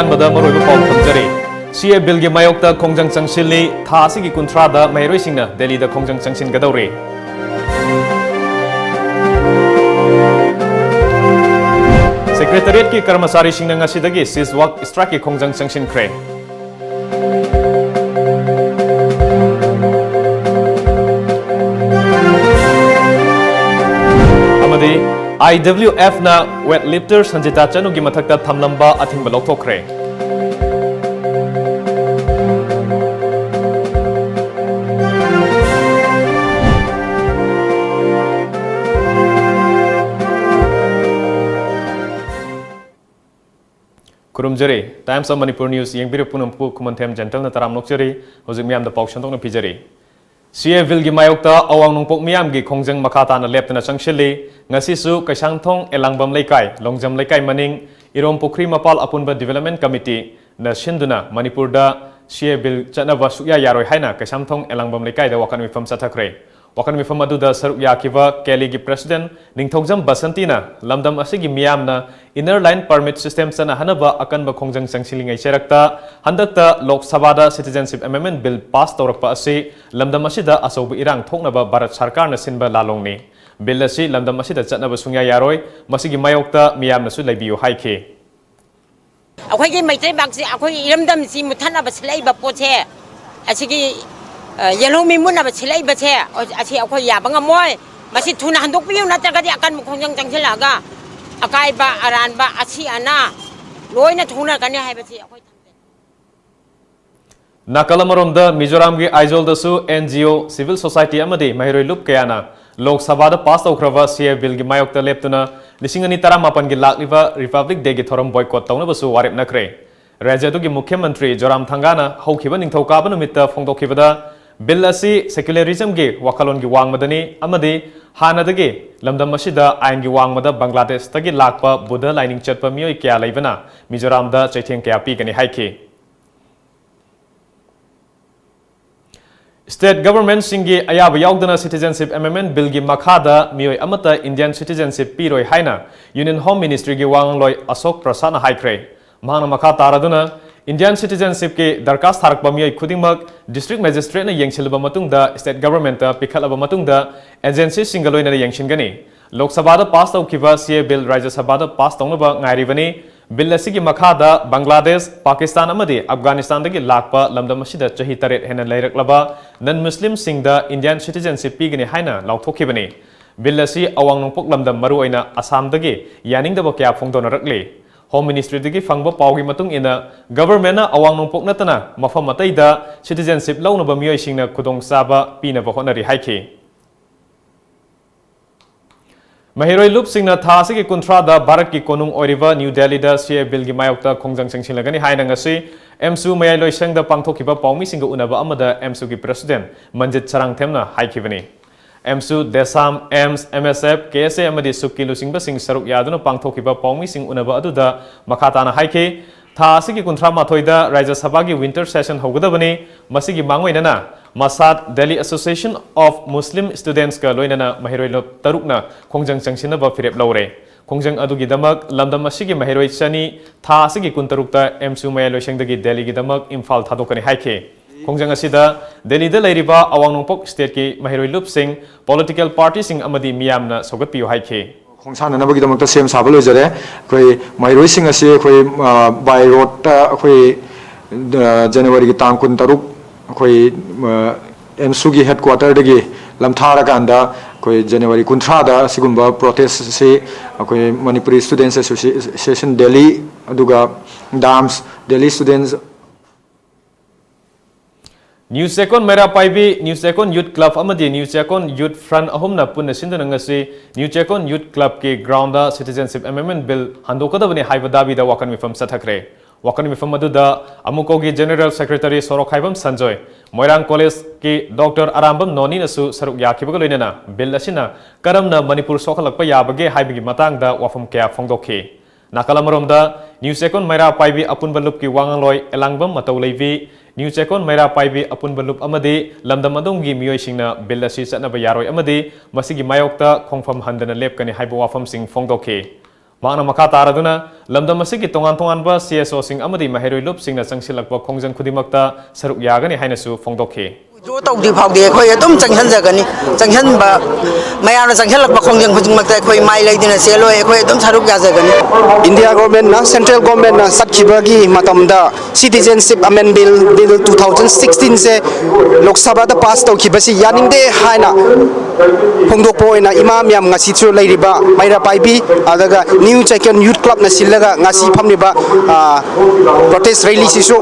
अहानबदा मरोइबा पाउ थमजरी CA bill की mayokta khongjang changsilli tha asigi kuntrada maheiroi-singna Delhi da khongjang changsingadouri Secretariat की karmacharisingna ngashidagi siswak strike की khongjang changsinkre IWF na weightlifter sanjita chanu की mathakta thamlamaba athinba louthokhre Kurumjari Times of Manipur News yengbiri punampu kumantem gentle na taram nokjari hojik miyam da pauk shantok na pijari CA Vil gi mayokta awang nongpok miyam gi khongjang makhata na leptana changsilli ngasi su kaisangthong elangbam leikai longjam leikai maning irom pokri mapal apunba development committee na sinduna Manipur da CA Vil chanaba sukya yaroi haina kaisangthong elangbam leikai da wakan mifam sathakre wakan mifam adu da saruk yakiba Kelly gi president ningthogjam basantina lamdam asigi miyam na inner line permit system sana hanaba akanba khongjang changsilli ngai cherakta handakta Lok Sabha da citizenship amendment bill pass tawrakpa asi lamdam asida asobu irang thoknaba Bharat Sarkar na sinba lalongni bill asi lamdam asida chatnaba sungya yaroi masigi mayokta miyam na su leibiu haike akhoi gi maitai baksi akhoi iramdam si muthana baslai ba poche asigi yellow mimuna baslai bache asi akhoi ya bangamoy masi thuna handok piu na tagadi akan khongjang changsilaga akai ba aran ba asi ana loina thuna kani hai bachi akhoi Nakalamarom da Mizoram gi Aizol da su NGO civil society amadi maheiroi lup kayana Lok Sabha da pass tawkraba CA bill gi mayokta leptuna lisingani taramapan gi lakliba Republic Day gi thoram boycott tawna basu warip nakre Rajya du gi Mukhya Mantri Joram Thangana haukiba ningthokaba numitta phongdokhibada bill asi secularism gi wakalon gi wangmadani amadi hanadagi lamdam asida ain gi wangmada Bangladesh tagi lakpa Buddha lining chatpa mioi kya leibana Mizoram da chaitheng kya pi gani haiki State government singi ayaba yaudana citizenship amendment bill gi makhada mioi amata Indian citizenship piroi haina Union Home Ministry gi wangloi Asok Prasana haikre mahana makha taraduna Indian citizenship ki darkas tharakpa mioi khudingmak district magistrate na yengsilba matungda state government ta pikhalaba matungda agency singaloi na yengsingani Lok Sabha da pass tawkiba CA bill Rajya Sabha da pass tawnaba ngairibani bill asigi makhada Bangladesh Pakistan amadi Afghanistan dagi lakpa lamdam asida chahi taret hena lairaklaba non muslim singda Indian citizenship pigani haina lauthokhibani bill asi awang nongpok lamdam maru aina Assam dagi yaningdaba kya phongdona rakli Home Ministry dagi fangba pawgi matung ina government na awang nongpok natana mafam mataida citizenship launaba mioi singna khudong saba pinaba honari haiki Maheiroi lup singna tha asigi kuntra da Bharat ki konung oiriba New Delhi da CA bill gi mayokta khongjang changsilagani haina ngasi MSU mayai loisang da pangthokiba pawmi singa unaba amada MSU gi president Manjit Charangthemna haikibani MSU Desam AMS MSF KSA amadi sukki lusingba sing saruk yaduna pangthokiba pawmi sing unaba aduda makhatana haike tha asigi kuntra mathoida Rajya Sabha gi winter session hogadabani masigi mangoinana Masad Delhi Association of Muslim Students ka loinana maheiroi lup tarukna khongjang changsinaba firep lawre khongjang adugi damak lamdam asigi maheiroi chani tha asigi kuntarukta MSU mayai loisangdagi Delhi gi damak Imphal thadokani haike khongjang asida Delhi da leiriba awang nongpok state ki maheiroi lup sing political party sing amadi miyamna sogatpiu haike khongsan na bagi damak ta sem sabalo jare koi maheiroi sing ase koi by road ta koi January gi tang kun taruk koi MSU gi headquarter dagi lamthara kanda koi January kunthra da sigumba protest se koi Manipuri Students Association Delhi aduga dams Delhi students New Second Mera Paibi New Second Youth Club amadi New Second Youth Front ahumna punna sinduna ngasi New Second Youth Club ki ground da citizenship amendment bill handokadabani haiba dabi da wakan mifam sathakre wakan mifam aduda amukogi General Secretary Sorok Haibam Sanjoy Moirang College ki Dr. Arambam Noni nasu saruk yakibaga loinana bill asina karamna Manipur sokhalakpa yabage haibigi matangda wafam kya phongdokhi Nakalamaromda New Second Mera Paibi apunba lup ki wangangloi elangbam matau leivi New Second Mera Paibi apunba lup amadi lamdam adonggi mioi singna bill asi chatnaba yaroi amadi masigi mayokta khongfam handana lepkani haiba wafam sing phongdokhi Mangna makha taraduna lamdam asigi tongan tonganba CSO sing amadi maheiroi lup singna changsilakpa khongjang khudimakta saruk yagani hainasu phongdokhi. जो तौदी फाउदी अखोई अदुम चंगहनजगनी चंगहनबा मयामना चंगहलकबा खोंजंग खुजिंगमक्ता अखोई माइ लैदिना सेलो अखोई अदुम Shahrukh याजगनी India government ना central government ना सत्खिबगी मतमदा citizenship amendment bill 2016 से लोकसभा दा पास तौखिबसी यानिंगदे हाइना फोंदोकपो ओइना इमाम याम ngasi थ्रु लैरिबा माइरा पाइबी अदगा न्यू चेकन यूथ क्लब ना सिलगा ngasi फमनिबा प्रोटेस्ट रैली सिसु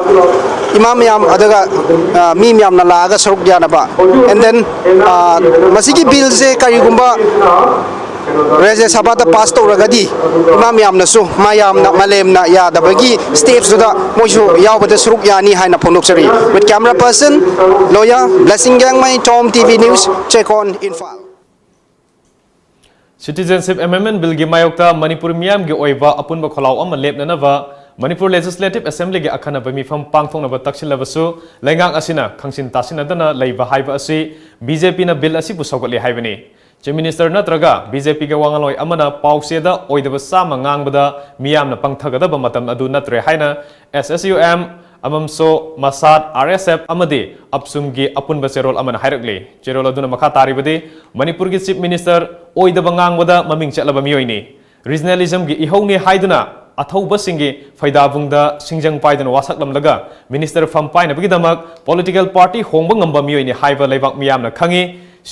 इमाम याम अदगा मीम याम ना लागा सरुक यानबा एंड देन मसिगी बिल से करिगुंबा राज्य सभा दा पास तौरगदी इमाम याम नसु मायाम ना मलेम ना यादबगी स्टेप्स दुदा मोइसु यावबदा सरुक यानी हाइना फोंदोकसरी विथ कैमरा पर्सन लॉयर ब्लेसिंग गैंग माइ TOM TV news check on Imphal Citizenship Amendment Bill gi mayokta Manipur miyam gi oiba apunba kholaw ama lepnanaba Manipur Legislative Assembly gi akhanaba mifam pangthongnaba taksilabsu lengang asina khangsin tasinadana leiba haiba asi BJP na bill asi busogotli haibani Chief Minister natraga BJP ga wangaloi amana pauseda oidaba sama ngangbada miyamna pangthagadaba matam adu natre haina SSUM amamso masad RSF amadi apsumgi apunba serol amana hairakli cherol aduna makha taribadi Manipur gi Chief Minister oidaba ngangbada maming chalaba miyoini regionalism gi ihongni haiduna athauba singi faidabungda singjang paidana wasaklamlaga Minister fam painabagi damak political party hongba ngamba miyoini haiba leibak miyamna khangi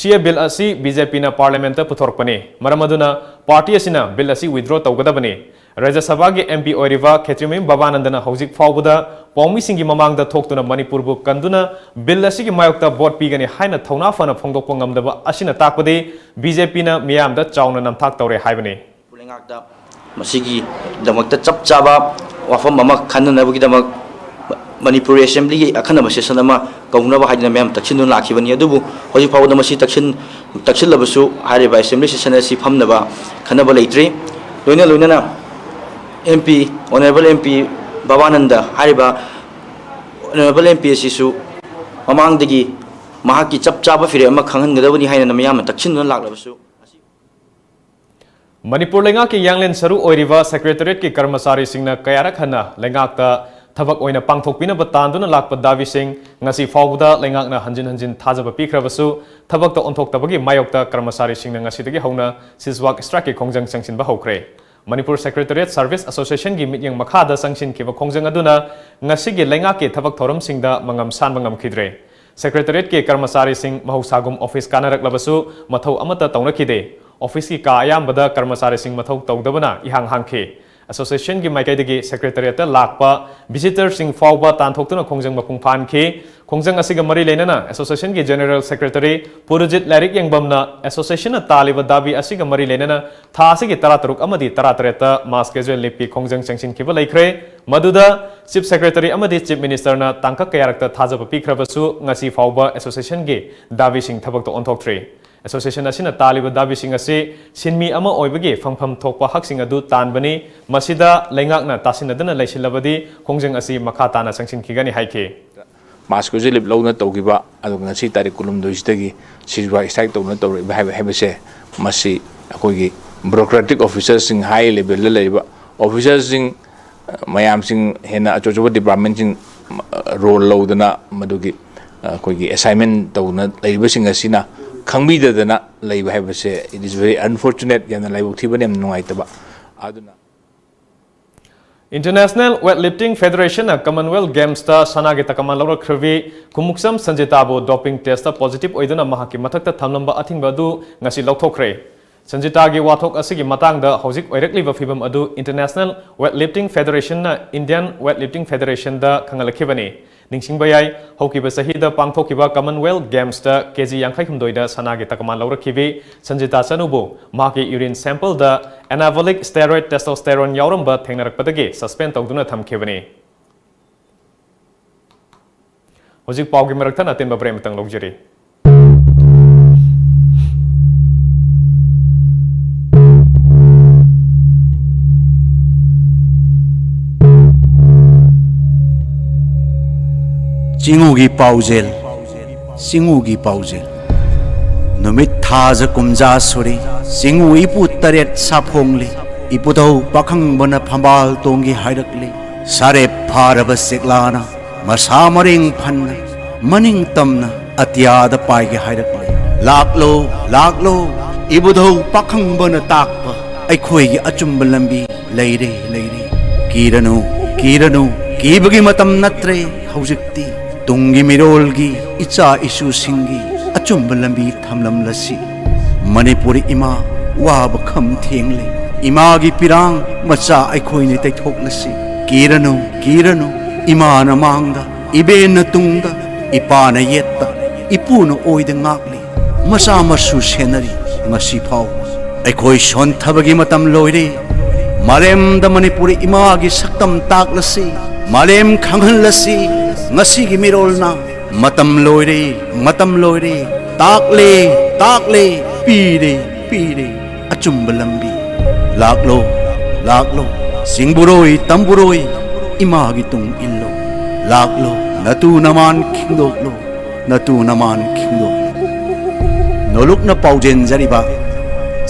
sia bill asi BJP na parliament ta puthorpani maramaduna party asina bill asi withdraw tawgadabani Rajya Sabha gi MP oiriva Khetrimim Babanandana hojik fawbuda pawmi singi mamangda thoktuna Manipur bu kanduna bill asi gi mayokta vote pigani haina thona fana phongdokpa ngamdaba asina takpade BJP na miyamda chawna namthak tawre haibani pulengakta masigi damakta chap chaba wafam mama khanna bagi damak Manipur Assembly gi akhana session ama kaunaba haidina mem taksin lakhibani adubu hoji fawda masi taksin labasu hariba assembly session asi phamnaba khanaba leitri loina MP honorable MP Babananda hariba honorable MP asisu mamangdagi mahaki chap chaba fire ama khanghangadabani haina namyam taksin laklabasu Manipur lenga ki yanglen saru oiriva Secretariat ki karmacharisingna kayarak hana lengakta thabak oina pangthokpina batanduna lakpa davi sing ngasi fawbuda lengakna hanjin thajaba pikhrabasu thabak ta onthoktabagi mayokta karmacharisingna ngasidagi hauna siswak strike khongjang changsinba hokre Manipur Secretariat Service Association gi mityang makhada sangsin kiba khongjang aduna ngasigi lenga ki thabak thoram singda mangam san mangam khidre Secretariat ki karmacharising mahusagum office kanarak labasu mathau amata tawnakhide office ki ka ayambada karmacharising mathau tawdabana ihang hangkhe Association gi maikaidagi Secretariat lakpa visitor sing fawba tanthokuna khongjang mapung phankhe khongjang asiga mari lenana Association gi General Secretary Purujit Larik yangbamna Association na taliba dabi asiga mari lenana tha asigi 13 amadi 13 mass casual lipi khongjang changsin khiba laikre maduda Chief Secretary amadi Chief Minister na tangka kayarakta thajaba pikhrabasu ngasi fawba Association gi dabi sing thabak to onthoktre Association asina taliba dabi sing ase sinmi ama oibagi phangpham thokpa haksing adu tanbani masida lengakna tasinadana laisilabadi khongjang asi makha tana changsin khigani haike Masko jelip launa tawgiba adu ngasi tarik kulum doistagi sijwa strike tawna tawri bahebase masi akogi bureaucratic officers sing high level la leiba officers sing mayam sing hena achochoba department sing role laudana madugi akogi assignment tawna leiba sing asina khangbidadana leiba hebase it is very unfortunate yana laibuk thibane nuaitaba aduna International Weightlifting Federation na Commonwealth Games ta sanagi takaman laura khrevi kumuksam sanjita bo doping test ta positive oiduna mahaki mathakta thamlamaba athinba du ngasi louthokhre sanjita gi wathok asigi matangda hojik oirakliba fibam adu International Weightlifting Federation na Indian Weightlifting Federation da khangalakibani ningsingbayai hokiba sahida pangthokiba Commonwealth Games ta kg 52 da sanagi takaman laura khibi sanjita chanubo maki urine sample da anabolic steroid testosterone yauramba thengnarakpadagi suspend tawduna thamkhibani hojik pawgi maraktan atinba premtang logjari Singugi paujel numit thaja kumja suri singu ipu taret saphongli Ipudau pakang bana phambal tongi hairakli sare pharaba seklana masamaring phanna maning tamna atyada paige hairakli laklo Ibudau pakang bana takpa aikhoi gi achumba lambi leire kiranu kibagi matam natre haujikti tungi mirolgi icha isu singi achumba lambi thamlam lasi Manipuri ima waba kham thengle ima gi pirang macha aikhoi ni taithok lasi kiranu ima na mangda ibe na tungda ipana yetta ipuna oida ngakli masa masu senari ngasi phau aikhoi son thabagi matam loire malem da Manipuri ima gi saktam taklasi malem khanghan lasi ngasi gi mirolna matam loire takle pire achumba lambi laklo singburoi tamburoi ima gi tung illo laklo natu naman khingdoklo noluk na paujen jariba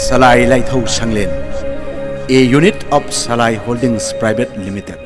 salai laithau sanglen a unit of Salai Holdings Private Limited.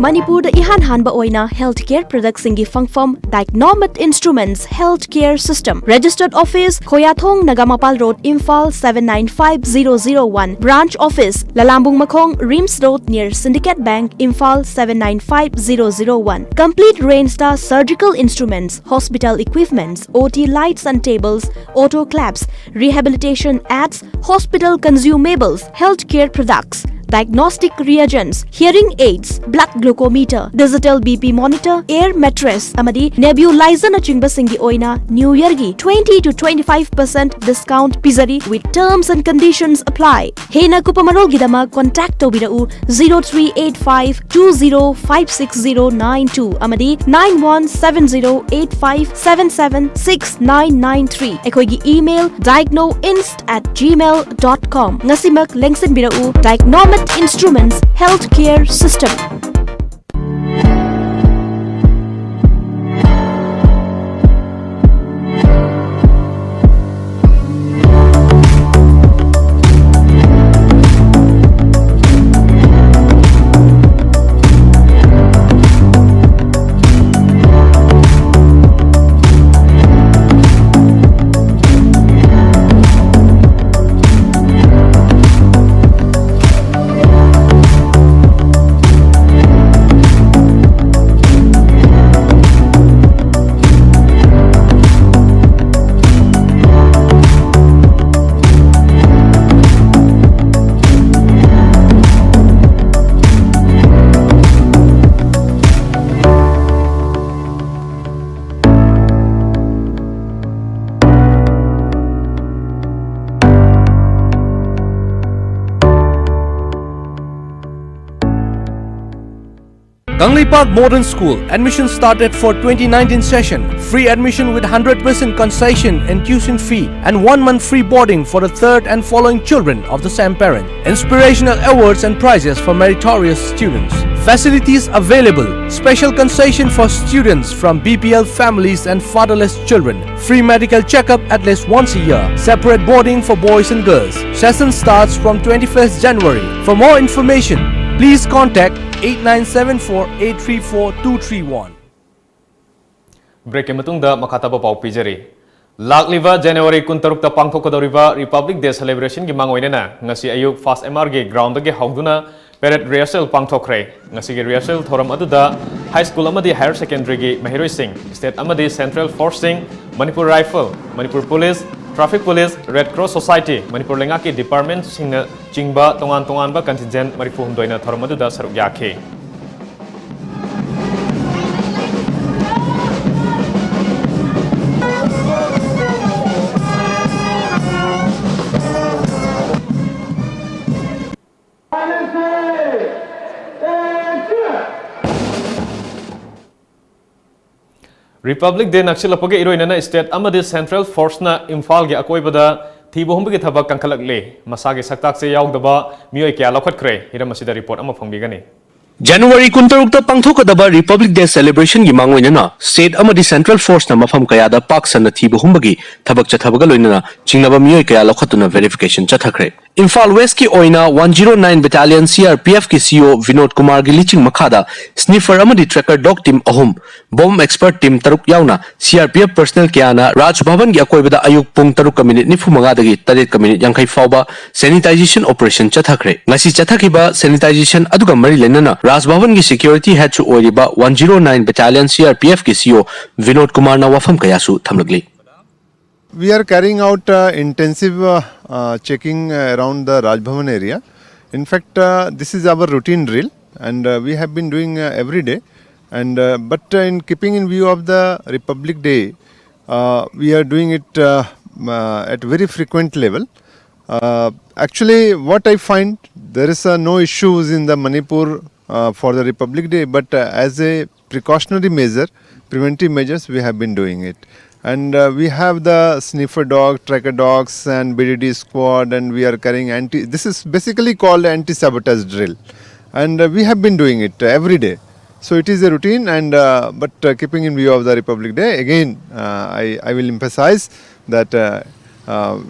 Manipur da ihan hanba oina healthcare products ingi fangfom Diagnomet Instruments Healthcare System. Registered Office Khoyathong Nagamapal Road Imphal 795001. Branch Office Lalambung Makhong Rims Road near Syndicate Bank Imphal 795001. Complete Rainstar Surgical Instruments, Hospital Equipments, OT Lights and Tables, Autoclaps, Rehabilitation Ads, Hospital Consumables, Healthcare Products, Diagnostic Reagents, Hearing Aids, Blood Glucometer, Digital BP Monitor, Air Mattress, Amadi Nebulizer na chingba singi oina New Year gi 20 to 25% discount pizari with terms and conditions apply. Hena kupamarol gidama contact tobirau 038520569092 Amadi 917085776993. Ekoi gi email diagnoinst@gmail.com. Ngasimak lengsin birau Diagnomet Instruments Healthcare System. Gangli Park Modern School. Admission started for 2019 session. Free admission with 100% concession and tuition fee and 1 month free boarding for the third and following children of the same parent. Inspirational awards and prizes for meritorious students. Facilities available. Special concession for students from BPL families and fatherless children. Free medical checkup at least once a year. Separate boarding for boys and girls. Session starts from 21st January. For more information, please contact 8974-834-231. Break matungda makataba pau pijari. Lakliva January 16 pangthokadoriba Republic Day celebration gi mangoinena ngasi ayuk Fast MR gi ground gi hauduna parade rehearsal pangthokre. Ngasi gi rehearsal thoram aduda high school amadi higher secondary gi maheiroi sing state amadi Central Force sing Manipur Rifle, Manipur Police, Traffic Police, Red Cross Society, Manipur Lengaki Department singna jingba tongan ba contingent marifu humdoina thoram aduda saruk yakhe. Republic Day naksilapage iroinana state amadi Central Force na Imphal gi akoibada thibohumbi gi thabak kangkhalakle masagi saktak se yaugdaba mioi kya lokhatkre hiramasida report ama phongbigani. January 16 pangthokadaba Republic Day celebration gi mangoinana state amadi Central Force na mafam kayada paksan na thibohumbi gi thabak chathabaga loinana chingnaba mioi kya lokhatuna verification chathakre. Imphal West ki oina 109 Battalion CRPF ki CO Vinod Kumar gi liching makhada sniffer amadi tracker dog team ahum bomb expert team taruk yauna CRPF personnel kiana Raj Bhavan gi akoibada ayuk pung taruk minute nifu manga dagi taret minute yankai fauba sanitization operation chathakre ngasi chathakiba sanitization aduga mari lenana Raj Bhavan gi security head chu oiriba 109 Battalion CRPF ki CO Vinod Kumar na wafam kayasu thamlagli. We are carrying out intensive checking around the Raj Bhavan area. In fact, this is our routine drill, and we have been doing every day. And but in keeping in view of the Republic Day, we are doing it at very frequent level. Actually, what I find, there is no issues in the Manipur for the Republic Day, but as a precautionary measure, preventive measures, we have been doing it. And we have the sniffer dog, tracker dogs and BDD squad, and we are carrying this is basically called anti-sabotage drill. And we have been doing it every day. So it is a routine, and but keeping in view of the Republic Day, again, I will emphasize that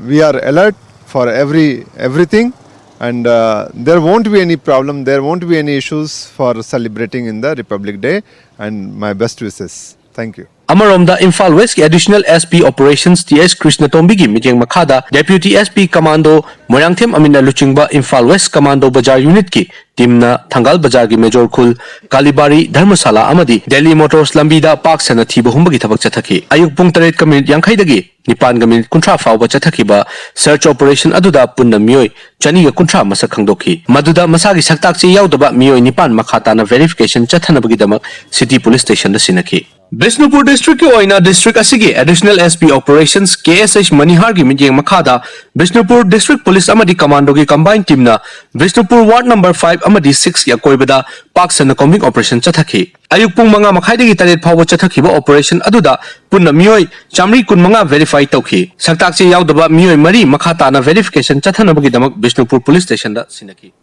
we are alert for everything, and there won't be any problem, there won't be any issues for celebrating in the Republic Day, and my best wishes. Thank you. Amaromda Imphal West ki additional SP Operations TS Krishna Tombi gi mijeng makhada Deputy SP Commando Moyangthem Amina Luchingba Imphal West Commando Bajar Unit ki teamna Thangal Bajar gi Major Khul Kalibari Dharmasala amadi Delhi Motors Lambida Park Sana thiba humba gi thabak chathaki ayuk pung 3 ka minute 50 dagi nipan ga minute 30 fawba chathakiba search operation aduda punna mioi chani ga 30 masak khangdokhi maduda masagi saktak che yaudaba mioi nipan makhata na verification chathanabagi damak city police station da sinaki. Bishnupur District ki oina District asigi Additional SP Operations KSH Manihar gi mijeng makhada Bishnupur District Police amadi Commando gi combined team na Bishnupur Ward number 5 amadi 6 ya koibada Paksana combing operation chathaki ayuk pung manga makhai gi taret phawo chathaki ba operation aduda punna mioi chamri kun manga verify tawki saktak che yaudaba mioi mari makhata na verification chathanabagi damak Bishnupur Police Station da sinaki.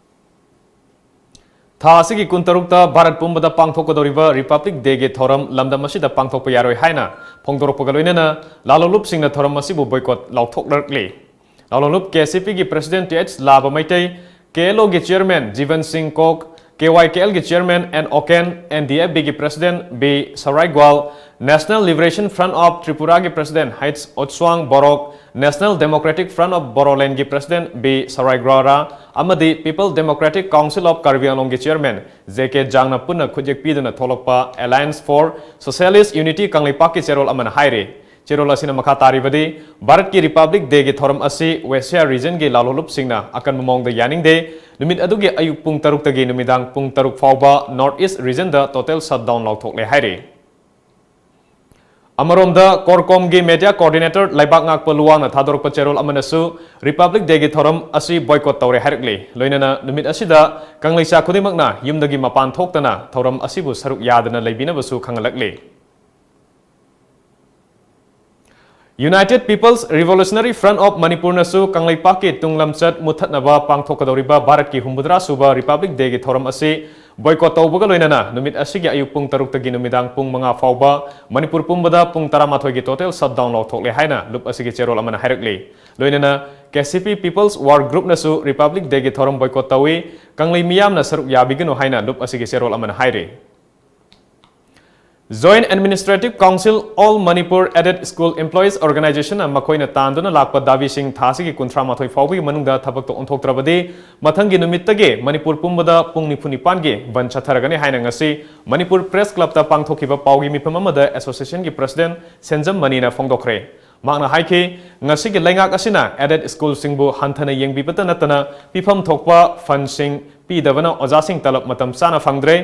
Tha asigi kuntarukta Bharat Pumbada pangthokadoriba Republic Day ge thoram lamdam asida pangthokpa yaroi haina phongdorokpaga loinana lalolup singna thoram asibu boycott lauthoklarkli lalolup KCP gi President TH Laba Maitai KLO gi Chairman Jivan Singh Kok KYKL gi Chairman N Oken NDFB gi President B Saraigwal National Liberation Front of Tripura gi President Heights Otswang Borok National Democratic Front of Boroland gi President B Saraigwara amadi People Democratic Council of Karbi Anglong gi Chairman JK Jangna punna khujek pidana tholokpa Alliance for Socialist Unity Kanglipak ki cherol amana haire cherol asina makha taribadi Bharat ki Republic Day gi thoram asi West Asia region gi lalolup singna akan momong da yaning de numit adugi ayuk pung taruk tagi numidang pung taruk fawba North East region da total shutdown lauthokle haire. Amaromda Korkom gi Media Coordinator Laibak Ngak Paluang na Thadorok Pacherol Amanasu Republic Day gi thoram asi boycott tawre harakli loinana numit asida Kangleisa Khudimakna yumdagi mapan thoktana thoram asibu saruk yadana leibina basu khangalakli. United People's Revolutionary Front of Manipur nasu Kanglaipak ki tunglamchat muthatnaba pangthokadoriba Bharat ki Humbudra suba Republic Day gi thoram asi boycott tawbaga loinana numit asigi ayuk pung 3 tagi numidang pung 5 fawba Manipur pumbada pung 13 gi total shutdown lauthokle haina lup asigi cherol amana harakli loinana KCP People's War Group nasu Republic Day gi thoram boycott tawi Kanglai miyam na saruk yabigano haina lup asigi cherol amana haire. Joint Administrative Council All Manipur Aided School Employees Organization makoina tanduna lakpa davi sing thasigi kuntra mathoi fawbi manungda thabak to onthoktrabadi mathangi numittage Manipur pumbada pung nipunipan gi ban chatharagani haina ngasi Manipur Press Club ta pangthokiba pawgi mifam amada association gi president Senjam Manina phongdokhre magna haike ngasi gi laingak asina aided school singbu hanthana yengbibata natana pifam thokpa fund sing pidavana oja sing talap matam sana phangdre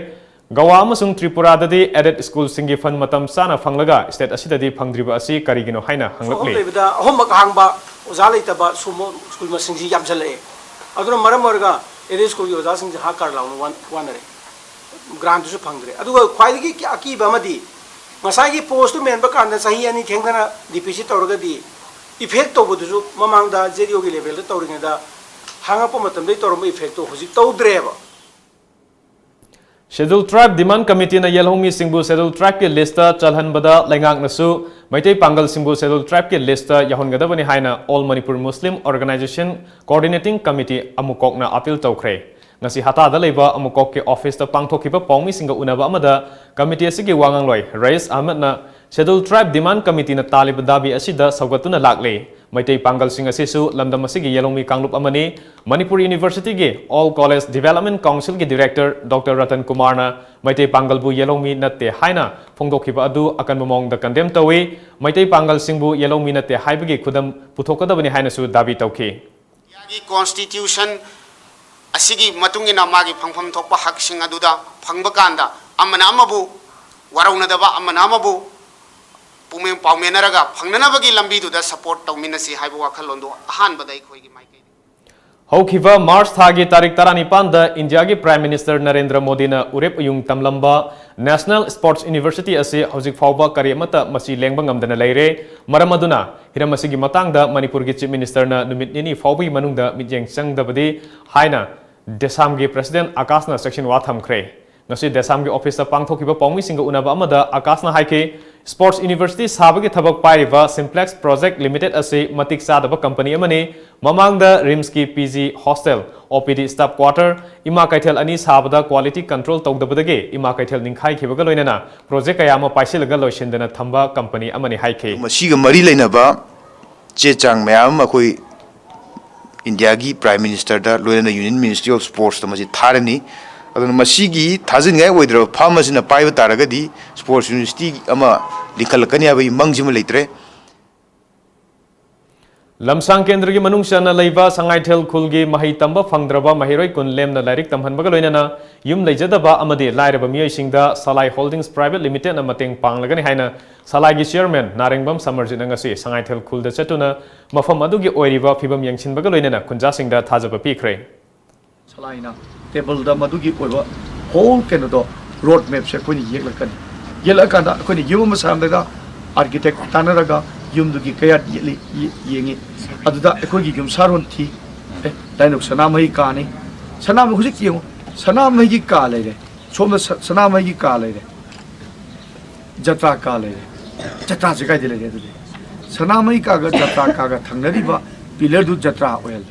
Gawa amasung Tripura dadi aided school singi fund matam sana phanglaga state asidadi phangdriba asi karigino haina hanglakli lebida ahom hangba oja leitaba sumo school ma singji yamjale aduna maram orga aided school gi oja singji ha kar launu wanare grant su phangdre aduga khwaidigi aki bamadi masagi post member kanda sahi ani thengdana deficit orga di effect to budu mamangda jerio gi level to ringda hanga po matam dei torom effect to hoji to dreba Scheduled Tribe Demand Committee na Yelhomi Singbu Scheduled Tribe ki lista chalhan bada lengak nasu Maitai Pangal Simbu Scheduled Tribe ki list yahongadabani haina All Manipur Muslim Organization Coordinating Committee amukokna appeal tawkhre. Ngasi hatada leiba amukok ke office ta pangthokiba pawmi singa unaba amada committee asigi wangangloi Rais Ahmed na Scheduled Tribe Demand Committee na talib dabi asida saugatuna lakle. Maitai Pangal Singh asisu lamdam asigi yelongmi kanglup amani Manipur University ge All College Development Council ge Director Dr. Ratan Kumar na Maitai Pangal bu yelongmi natte haina phongdokhiba adu akan mamong da condemn tawi Maitai Pangal Singh bu yelongmi natte haibagi khudam puthokadabani haina su dabi tawki. Yagi Constitution asigi matungina magi phangpham thokpa hak sing aduda phangba kanda amana amabu waraunadaba amana amabu pumeng paumenaraga phangnanabagi lambi duda support tawminasi haibu wakhalondu ahan badai khoigi maike Haukiva March thagi tarik taranipan da India gi Prime Minister Narendra Modi na urep yung tamlamba National Sports University ase hojik fawba karimata masi lengba ngamdana leire maramaduna hiramasi gi matang da Manipur gi Chief Minister na numit nini fawbi manungda mijeng changdabadi haina Desam gi President Akasna section wa thamkhre ngasi Desam gi office ta pangthokiba pawmi singa unaba amada Akasna haike Sports University sabagi thabak pairiba Simplex Project Limited ase matik sadaba company amani mamangda Rims ki PG Hostel OPD Staff Quarter ima kaithel ani sabada quality control tawdabadage ima kaithel ningkhai khibaga loinana project kayama paisilaga loishindana thamba company amani haike masiga mari leinaba che chang mayam akoi India gi Prime Minister da loina Union Ministry of Sports ta masi tharani aduna masigi thajin ngai oidra pharmacy na paiba taragadi Sports University ama likhalkani abai mangjima leitre Lamsang Kendra gi manungshana leiba sangaithel khulgi mahi tamba phangdraba maheiroi kun lemna lairik tamhanbaga loinana yum leijadaba amadi lairaba miyoisingda Salai Holdings Private Limited na mateng panglagani haina Salai gi chairman Narengbam Samarjit ngasi sangaithel khulda chatuna mafam adugi oiriba phibam yangchinbaga loinana kunjasingda thajaba pikre Salai na table da madugi oiba whole kenodo road map se koni yeglakani yelakanda koni yum samdaga architect tanaraga yumdugi kaya yengi aduda ekogi yum saron thi dainok sanamai ka ni sanam hujik yengo sanamai gi ka leire somna sanamai gi ka leire jatra ka leire jatra se kai dile de sanamai ka ga jatra ka ga thangnari ba pillar du jatra oil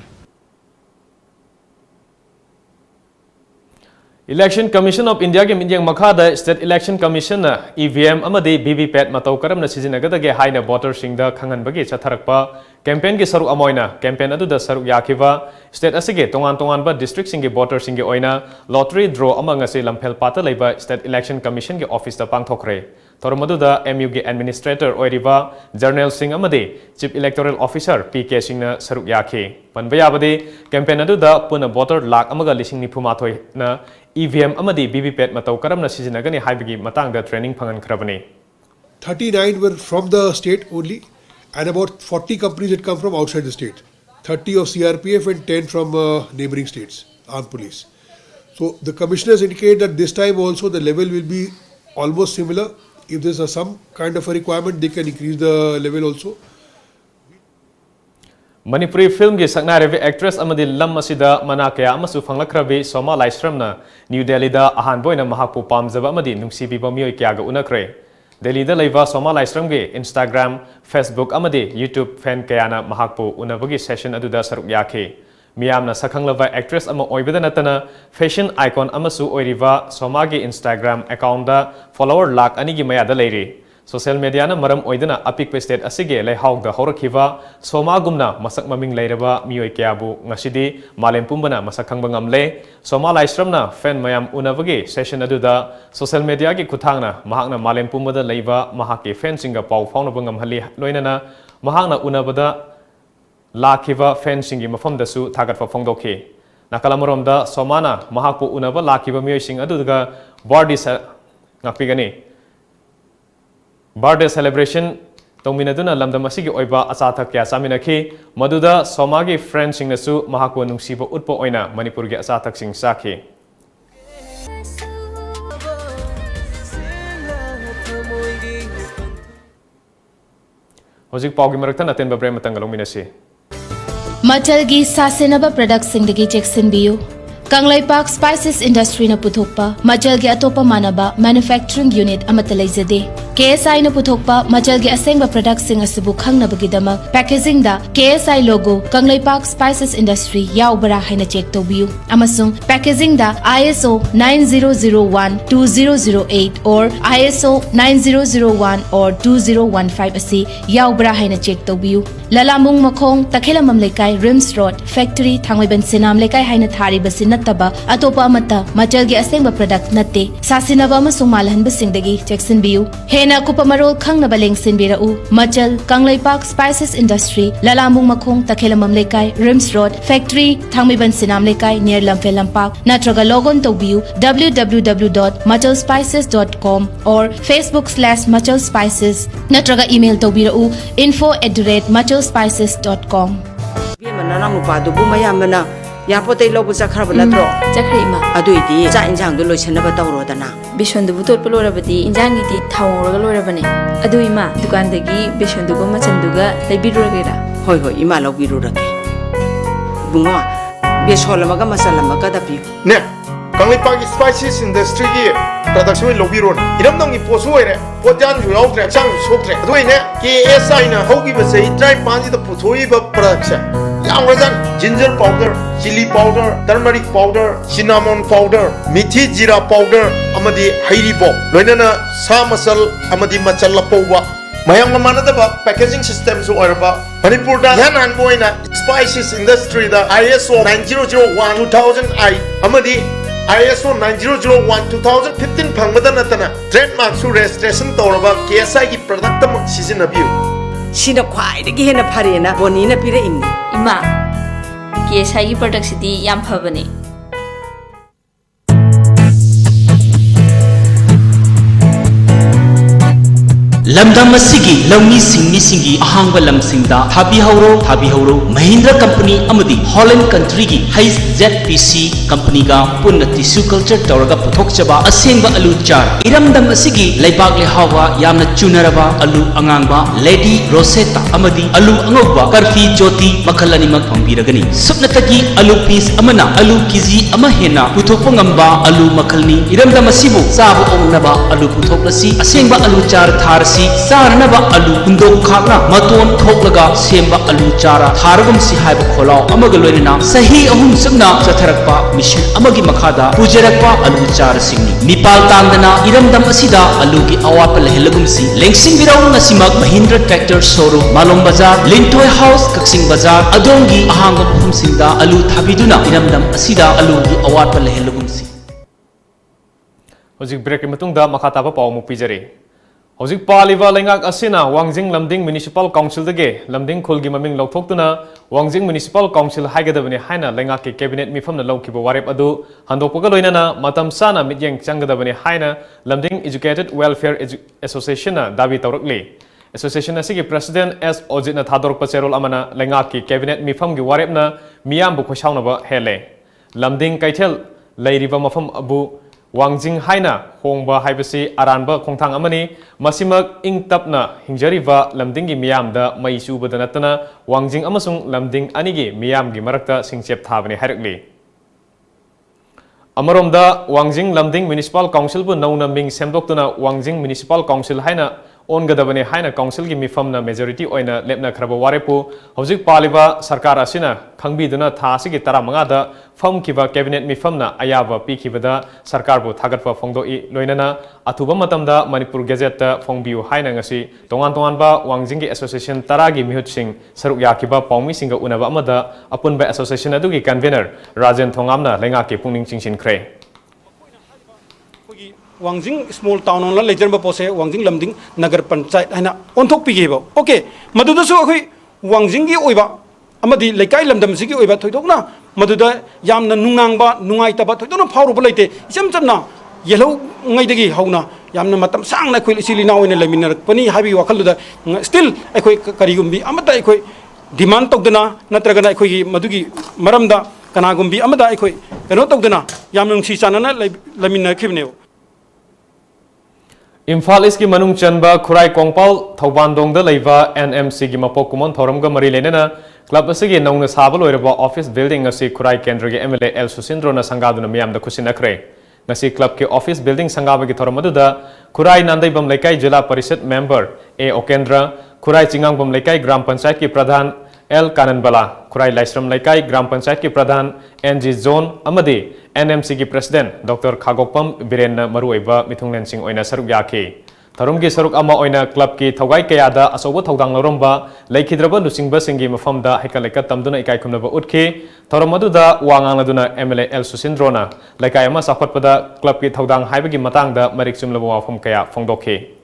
Election Commission of India ke minjang makhada State Election Commission na EVM amadi VVPAT matau karamna sizinagada haina voter singda khangan bagi chatharakpa campaign ki saru amoina campaign adu da saru yakiva state asige tongan ba district singi voter singi oina lottery draw amanga se lamphel pata leiba State Election Commission ke office ta pangthokre tormadu da MU ke administrator oiriba Journal Singh amadi Chief Electoral Officer PK Singna saru yakhi panbaya bade campaign adu da puna voter lakh amaga lising ni phumathoi na EVM amadi VVPAT matau karamna sizinagani haibagi matangda training phangan khrabani 39 were from the state only and about 40 companies had come from outside the state 30 of CRPF and 10 from neighboring states armed police so the commissioners indicate that this time also the level will be almost similar if there's some kind of a requirement they can increase the level also Manipuri film gi saknareve actress amadi lam asida manakaya amasu phanglakrabi Soma Laisramna New Delhi da ahan boina mahakpu pamjaba amadi nungsibiba mioi kya ga unakre Delhi da leiba Soma Laisram gi Instagram Facebook amadi YouTube fan kayana mahakpu unabagi session aduda saruk yakhe miyamna sakhanglaba actress ama oibeda natana fashion icon amasu oiriva Soma gi Instagram account da follower lakh ani gi maya da leiri Social media na maram oidana apik pe state asige lehauk da horakhiva Soma gumna masak maming leiraba mioi kyabu ngasidi malem pumbana masak khangba ngamle Soma Laisramna fan mayam unabagi session aduda social media gi kuthangna mahakna malem pumbada leiba mahaki fan singa pau faunaba ngamhali loinana mahakna unabada lakhiva fan singi mafam dasu thagatfa phongdokhi nakalamaromda Somana mahakpu unaba lakhiva mioi sing aduga birthday ngapigani Birthday celebration tongminaduna lamdam asigi oiba asathak kya saminakhi maduda Somagi friends singnasu mahakwa nungsiba utpa oina Manipur gi asathak sing sakhi hojik pawgi marakta naten babre matangalong minasi Machalgi sasenaba product singdagi cheksinbiyu Kanglaipak Spices Industry na puthokpa Machalgi atopa manaba manufacturing unit amata leizade KSI na puthokpa machal gi asengba product sing asibu khangnabagidama packaging da KSI logo Kanglaipak Spices Industry yaubara haina check tobiu amasung packaging da ISO 9001-2008 or ISO 9001 or 2015 asi yaubara haina check tobiu lalamung makhong takhelamam lekai Rims Road Factory Thangmaiban Sinam lekai haina thari basi nattaba atopa amata machal gi asengba product natte sasinaba amasung malhanba singdagi checksin biu hena kupamarol khangnaba lengsinbirau machal Kanglaipak Spices Industry lalamung makhong takhelamam lekai Rims Road Factory Thangmaiban Sinam lekai near Lamphel Lampak natraga logon tobiu www.machalspices.com or Facebook/machalspices natraga email tobirau info@machalspices.com Nanang nupa dubu mayamana yapote lobu sakharaba natro chakre ima aduiti cha injang du loisanaba tawrodana bishon dubu totpa lorabadi injang gidi thawraga lorabane adu ima dukan dagi bishon dubu machanduga leibiruragera hoi hoi ima lobirurage bungo bisholaga masalamaga dapi ne Kanglaipak Spices Industry gi production lobiron iramdong posu ere pojan yu yautre chang soktre aduine KSI na hogi basai try panji da puthoi ba production Yamrazan, ginger powder, chili powder, turmeric powder, cinnamon powder, mithi jira powder, amadi hairi bo. Loinana sa masal amadi machalla powwa. Mayang manadaba packaging system so araba. Manipur da yanan boina spices industry da ISO 9001-2008 amadi ISO 9001-2015 phangmada natana trademark su registration tawraba KSI gi product am seasonabio. Sina khwai dagi hena pharena bonina pire inni ima KSI gi product sidi yam phabane Lamdam asigi lawni singni singi ahangba lamsingda thabi hauro Mahindra company amadi Holland country gi Heiss ZPC company ga punna tissue culture tawraga puthokchaba asengba alu char iramdam asigi laibak le hawa yamna chunaraba alu angangba Lady Rosetta amadi alu angogba karfi jyoti makhalani mak phambiragani supnatagi alu piece amana alu kg ama hena puthokpa ngamba alu makhalni iramdam asibu sabu ongnaba alu puthoklasi asengba alu char thar Saranaba alu hundok khakna maton thoklaga semba alu chara tharagum si haiba kholau amagaloina sahi ahum samna chatharakpa mission amagi makhada pujarakpa alu chara singni mipal tangdana iramdam asida alu gi awapa lehelagum si lengsing birau ngasimak Mahindra Tractor Showroom Malong Bazar Lintoi House Kaksing Bazar adongi ahangam phum singda alu thabiduna iramdam asida alu gi awapa lehelagum si Hojik break matungda makhataba pawmu pijare Hojik paliva lengak asina Wangjing Lamding Municipal Council dage Lamding khulgi maming louthoktuna Wangjing Municipal Council haigadabani haina lengak ki cabinet mifamna lawkiba warep adu handokpaga loinana matam sana mityeng changadabani haina Lamding Educated Welfare Association na dabi tawrakli Association asigi President S Ojit na thadorpa cherol amana lengak ki cabinet mifamgi warep na miyam bu khoshawnaba hele Lamding kaithel leiriba mafam abu Wangjing haina hongba haibasi aranba khongthang amani masimak ingtapna hingjariba lamdingi miyamda mai chubada natana Wangjing amasung lamding anigi miyamgi marakta singchep thabani harakli Amaromda Wangjing Lamding Municipal Council bu nauna ming semdoktuna Wangjing Municipal Council haina ongadabani haina council gi mifamna majority oina lepna khraba warepu hojik paliba sarkar asina khangbiduna thasi gi 15 da famkiba cabinet mifamna ayaba pikibada sarkar bu thagatpa phongdoi loinana athuba matamda Manipur Gazette ta phongbiu haina ngasi tongan ba Wangjing gi association taragi mihut sing saruk yakiba pawmi singa unaba amada apunba association adu gi convener Rajan Thongamna lenga ki pungning chingsinkre Wangjing small town on la legend ba pose Wangjing Lamding Nagar Panchayat haina onthok pigeba okay maduda su akhui Wangjing gi oiba amadi lekai lamdam sigi oiba thoidokna maduda yamna nungangba nungaitaba thoidona phawruba leite isam chamna yelo ngaidagi hauna yamna matam sangna khoi silina oina laminar pani habi wakhaluda still akhoi karigumbi amata akhoi demand tokdana natragana akhoi madugi maramda kanagumbi amada akhoi kano tokdana yamnung si chanana laminar khibne Imphal iski manung chanba Khurai Kongpal Thawbandongda leiba NMC gi mapok kumon thoramga mari lenena club asigi nongna sabal oiraba office building asi Khurai Kendra gi MLA El Susindro na sangaduna miyamda khusinakre ngasi club ki office building sangaba ki thoram aduda Khurai Nandaibam Laikai Jila Parishad member A Okendra, Khurai Chingangbam Laikai Gram Panchayat ki Pradhan L Kananbala, Khurai Laisram Laikai Gram Panchayat ki Pradhan NG Zone Amadi NMC ki President Dr. Khagokpam Birenna Maruiba Mithunglen Singh oina saruk yaki. Tharum ki saruk ama oina club ki thogai kayada asoba thodang loromba laikhidraba lusingba singi mafamda hekalaika tamduna ikai khumnaba utki tharum aduda wangang laduna MLA L Susindrona laikai ama sakhatpada club ki thodang haibagi matangda marik chumlaba wafam kaya phongdokhi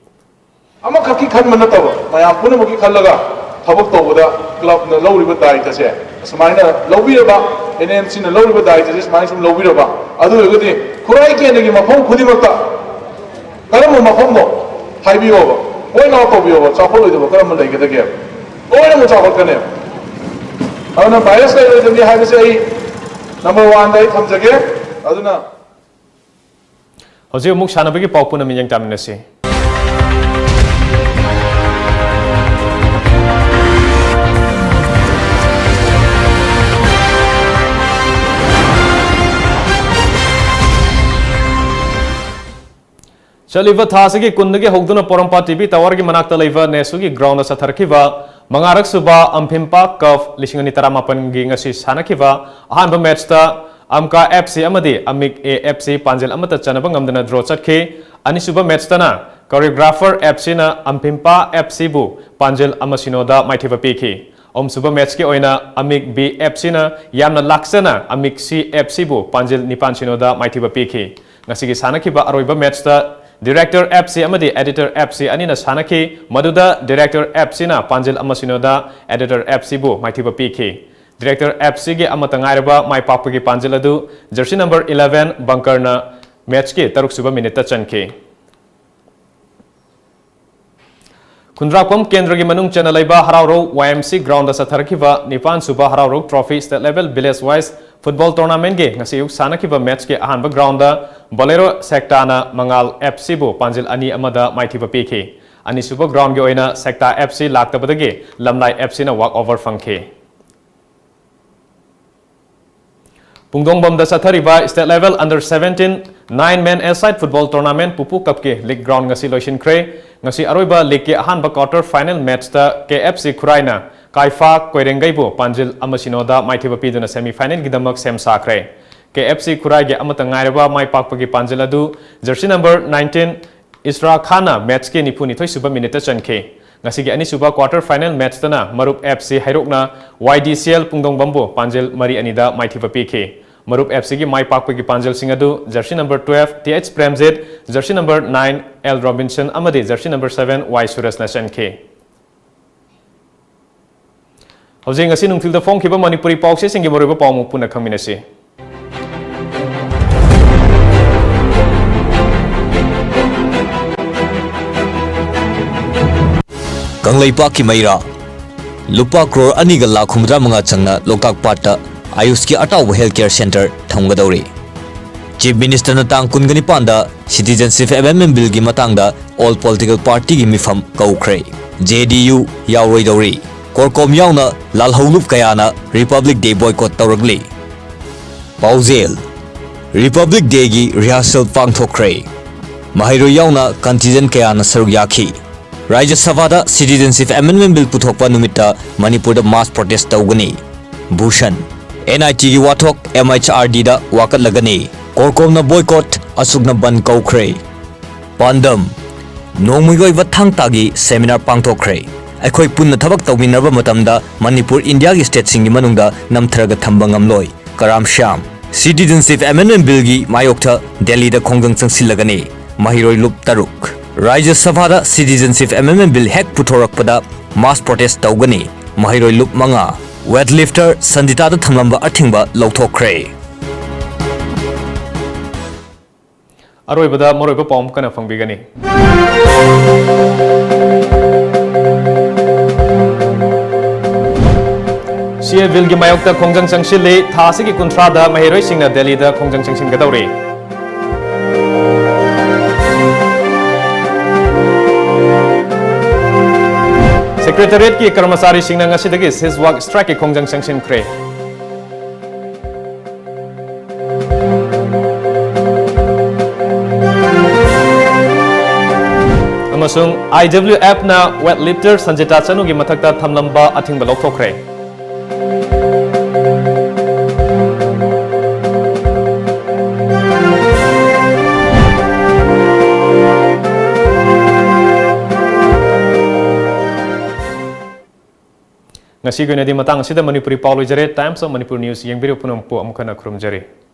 ama khaki khan manataba mayam punamaki khallaga thabak tawbada club na lawriba daita se samaina lawbiraba NMC na lawriba daita se samaina sum lawbiraba adu yogadi Khurai ki nagi mafam khudimakta karam mafam no Haibiyoba, why not Tobiova, Chapel with the Karam like it again? Why not Chapel? On a bias, they have to say number 1 day comes again. I don't know. Hozio Mukshanabiki Popuna Miyang Taminasi. Chaliva Thasagi Kundagi Hogduna Porompa TV Tawargi Manakta Leva Nesugi Ground Satarkiva Mangarak Suba Ampimpa Kaf Lishingani Taramapan Gingasi Sanakiva Ahanba Matchta Amka FC Amadi Amik AFC Panjel Amata Chanabangam Dana Drochatki Anisuba Matchtana Choreographer FC na Ampimpa FC Bu Panjel Amasinoda Maitiva Piki Om Suba Matchki Oina Amik B FC na Yamna Laksana Amik C FC Bu Panjel Nipansinoda Maitiva Piki Ngasigi Sanakiva Aroiba Matchta Director FC amadi Editor FC anina sanaki maduda Director FC na Panjil Amasinoda Editor FC bu maithiba piki Director FC ge amatangairaba mai papagi Panjil adu jersey number 11 bunker na match ki taruk suba minute ta chanki Kundrapam Kendra gi manung channel laiba Hararo YMC ground da satharkiba Nipan Suba Hararo Trophy state level village wise football tournament ge ngasi yuk sanakiba match ke ahanba ground da Bolero Secta na Mangal FC bu Panjil ani amada maithiba piki ani suba ground ge oina Secta FC laktabadagi Lamlai FC na walk over fangki Pungdongbam da sathariba state level under 17 9-man aside football tournament Pupu Cup ke league ground ngasi loishin kre ngasi aroiba league ke ahanba quarter final match ta KFC Khuraina Kaifa Koirengai bu Panjil Amasinoda maithiba piduna semi final gidamak sem sakre KFC Khurai ge amata ngairaba mai pakpagi Panjil adu jersey number 19 Isra Khana match ke nipuni thoi suba minute chanke ngasi ge ani suba quarter final match tana Marup FC hairokna YDCL Pungdongbam bu Panjil mari anida maithiba pike Marup FC ki mai pakpagi Panjil singadu jersey number 12 TH Premzit jersey number 9 L Robinson amadi jersey number 7 Y Suresh na chanke Hojing ngasi nungthil da phong khiba Manipuri pause singi moriba pawmu puna khangminasi Kanglaipak ki Maira Lupa crore aniga lakh humdra manga changna Loktak Pata Ayush ki Atawa Healthcare Center Thamlamaba Chief Minister na tang kungani panda Citizenship Amendment Bill gi matangda all political party gi mifam kaukre JDU yauroi Korkom yauna lalholup kayana Republic Day boycott tawragli Pauzeel Republic Day gi rehearsal pangthokre maheiroi yauna contingent kayana saruk yakhi Rajya Sabha da Citizenship Amendment Bill puthokpa numita Manipur da mass protest tawgani Bhushan NIT gi wathok MHRD da wakat lagani Korkom na boycott asugna ban kaukre Pandam Nongmigoi wathang tagi seminar pangthokre Aikoi punna thabak tawminarba matamda Manipur India gi state singi manungda namthraga thamba ngamloi Karam Sham Citizenship Amendment Bill gi mayokta Delhi da khongjang changsilli maheiroi lup taruk Rajya Sabha da Citizenship Amendment Bill hek puthorakpada mass protest tawgani maheiroi lup manga weightlifter sanjita da thamlamaba athinba louthokhre Aroibada moroiba pawm kana fangbigani Sia Vilgi mayokta khongjang changsilli thasigi kuntrada maheiroi singna Delhi da khongjang changsingadouri Secretariat ki karmacharisingna ngashidagi his work strike ki khongjang changsinkre Amasung IWF na weightlifter sanjita chanu gi mathakta thamlamaba athinba louthokhre. Ngasi guna di matang sida Manipuri Paul Jare Times of Manipur News yang biru punam pu amukana kurumjari.